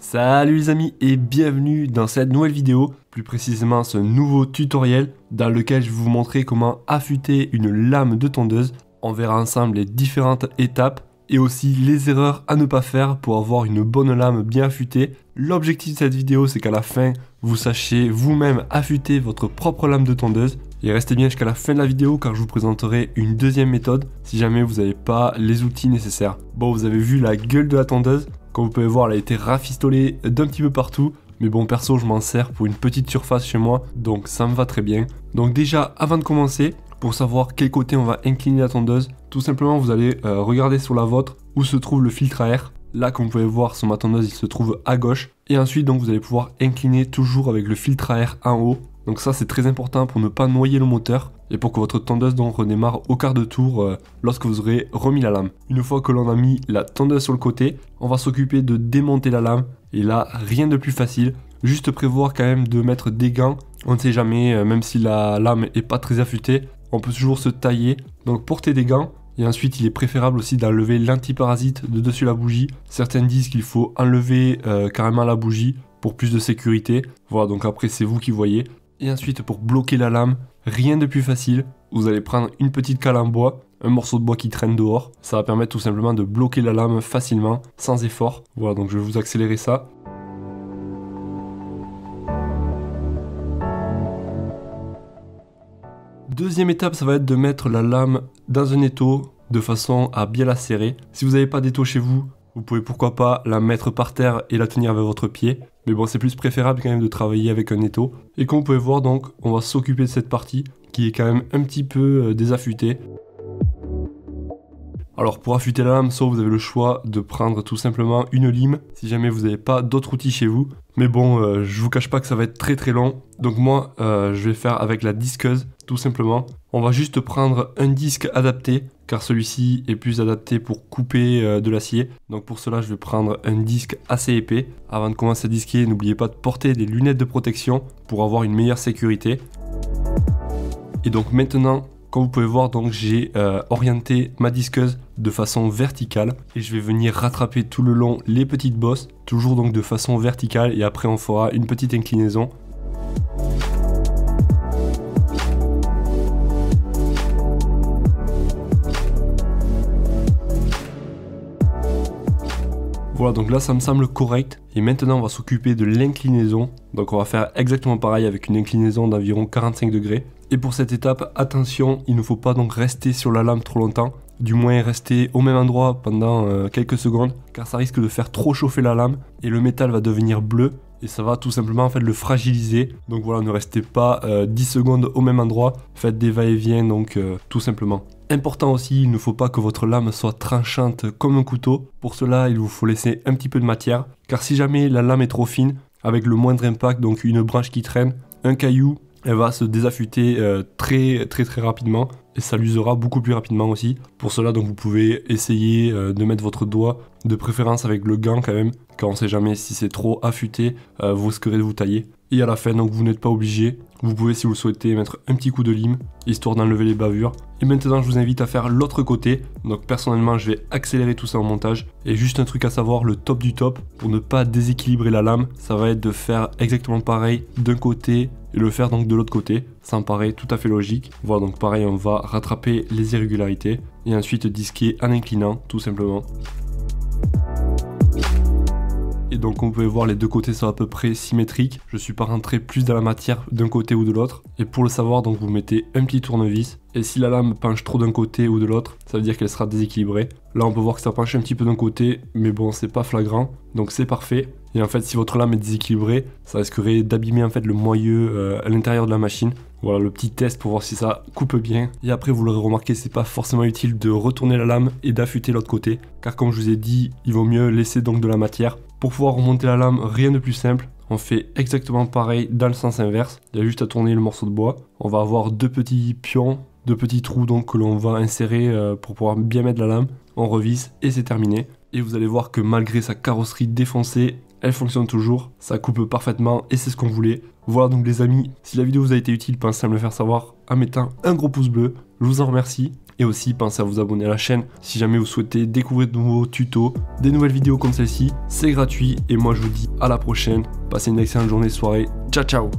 Salut les amis et bienvenue dans cette nouvelle vidéo, plus précisément ce nouveau tutoriel dans lequel je vais vous montrer comment affûter une lame de tondeuse. On verra ensemble les différentes étapes et aussi les erreurs à ne pas faire pour avoir une bonne lame bien affûtée. L'objectif de cette vidéo, c'est qu'à la fin, vous sachiez vous-même affûter votre propre lame de tondeuse. Et restez bien jusqu'à la fin de la vidéo car je vous présenterai une deuxième méthode si jamais vous n'avez pas les outils nécessaires. Bon, vous avez vu la gueule de la tondeuse. Comme vous pouvez voir, elle a été rafistolée d'un petit peu partout. Mais bon, perso, je m'en sers pour une petite surface chez moi, donc ça me va très bien. Donc déjà, avant de commencer, pour savoir quel côté on va incliner la tondeuse, tout simplement, vous allez regarder sur la vôtre où se trouve le filtre à air. Là, comme vous pouvez voir, sur ma tondeuse, il se trouve à gauche. Et ensuite, donc, vous allez pouvoir incliner toujours avec le filtre à air en haut. Donc ça, c'est très important pour ne pas noyer le moteur et pour que votre tondeuse donc redémarre au quart de tour lorsque vous aurez remis la lame. Une fois que l'on a mis la tondeuse sur le côté, on va s'occuper de démonter la lame. Et là, rien de plus facile. Juste prévoir quand même de mettre des gants. On ne sait jamais, même si la lame est pas très affûtée, on peut toujours se tailler. Donc portez des gants. Et ensuite, il est préférable aussi d'enlever l'antiparasite de dessus la bougie. Certains disent qu'il faut enlever carrément la bougie pour plus de sécurité. Voilà, donc après, c'est vous qui voyez. Et ensuite, pour bloquer la lame, rien de plus facile. Vous allez prendre une petite cale en bois, un morceau de bois qui traîne dehors. Ça va permettre tout simplement de bloquer la lame facilement, sans effort. Voilà, donc je vais vous accélérer ça. Deuxième étape, ça va être de mettre la lame dans un étau de façon à bien la serrer. Si vous n'avez pas d'étau chez vous, vous pouvez pourquoi pas la mettre par terre et la tenir avec votre pied. Mais bon, c'est plus préférable quand même de travailler avec un étau. Et comme vous pouvez voir, donc, on va s'occuper de cette partie qui est quand même un petit peu désaffûtée. Alors pour affûter la lame, soit vous avez le choix de prendre tout simplement une lime, si jamais vous n'avez pas d'autres outils chez vous. Mais bon, je vous cache pas que ça va être très très long. Donc moi, je vais faire avec la disqueuse, tout simplement. On va juste prendre un disque adapté, car celui-ci est plus adapté pour couper de l'acier. Donc pour cela, je vais prendre un disque assez épais. Avant de commencer à disquer, n'oubliez pas de porter des lunettes de protection pour avoir une meilleure sécurité. Et donc maintenant, comme vous pouvez voir, donc j'ai orienté ma disqueuse de façon verticale et je vais venir rattraper tout le long les petites bosses, toujours donc de façon verticale, et après on fera une petite inclinaison. Voilà, donc là ça me semble correct. Et maintenant on va s'occuper de l'inclinaison. Donc on va faire exactement pareil avec une inclinaison d'environ 45 degrés. Et pour cette étape, attention, il ne faut pas donc rester sur la lame trop longtemps. Du moins rester au même endroit pendant quelques secondes, car ça risque de faire trop chauffer la lame et le métal va devenir bleu. Et ça va tout simplement en fait le fragiliser. Donc voilà, ne restez pas 10 secondes au même endroit. Faites des va-et-vient donc tout simplement. Important aussi, il ne faut pas que votre lame soit tranchante comme un couteau. Pour cela, il vous faut laisser un petit peu de matière. Car si jamais la lame est trop fine, avec le moindre impact, donc une branche qui traîne, un caillou, elle va se désaffûter très rapidement. Et ça l'usera beaucoup plus rapidement aussi. Pour cela, donc vous pouvez essayer de mettre votre doigt, de préférence avec le gant quand même, car on ne sait jamais si c'est trop affûté, vous risquerez de vous tailler. Et à la fin, donc vous n'êtes pas obligé. Vous pouvez, si vous le souhaitez, mettre un petit coup de lime, histoire d'enlever les bavures. Et maintenant, je vous invite à faire l'autre côté. Donc personnellement, je vais accélérer tout ça en montage. Et juste un truc à savoir, le top du top, pour ne pas déséquilibrer la lame, ça va être de faire exactement pareil d'un côté et le faire donc de l'autre côté. Ça me paraît tout à fait logique. Voilà, donc pareil, on va rattraper les irrégularités et ensuite disquer en inclinant, tout simplement. Et donc comme vous pouvez voir, les deux côtés sont à peu près symétriques. Je suis pas rentré plus dans la matière d'un côté ou de l'autre. Et pour le savoir, donc vous mettez un petit tournevis. Et si la lame penche trop d'un côté ou de l'autre, ça veut dire qu'elle sera déséquilibrée. Là on peut voir que ça penche un petit peu d'un côté, mais bon, c'est pas flagrant. Donc c'est parfait. Et en fait, si votre lame est déséquilibrée, ça risquerait d'abîmer en fait le moyeu à l'intérieur de la machine. Voilà le petit test pour voir si ça coupe bien. Et après, vous l'aurez remarqué, c'est pas forcément utile de retourner la lame et d'affûter l'autre côté. Car comme je vous ai dit, il vaut mieux laisser donc de la matière. Pour pouvoir remonter la lame, rien de plus simple. On fait exactement pareil dans le sens inverse. Il y a juste à tourner le morceau de bois. On va avoir deux petits pions, deux petits trous donc que l'on va insérer pour pouvoir bien mettre la lame. On revisse et c'est terminé. Et vous allez voir que malgré sa carrosserie défoncée, elle fonctionne toujours, ça coupe parfaitement et c'est ce qu'on voulait. Voilà donc les amis, si la vidéo vous a été utile, pensez à me le faire savoir en mettant un gros pouce bleu. Je vous en remercie Et aussi pensez à vous abonner à la chaîne si jamais vous souhaitez découvrir de nouveaux tutos, des nouvelles vidéos comme celle-ci. C'est gratuit et moi je vous dis à la prochaine. Passez une excellente journée, soirée. Ciao ciao.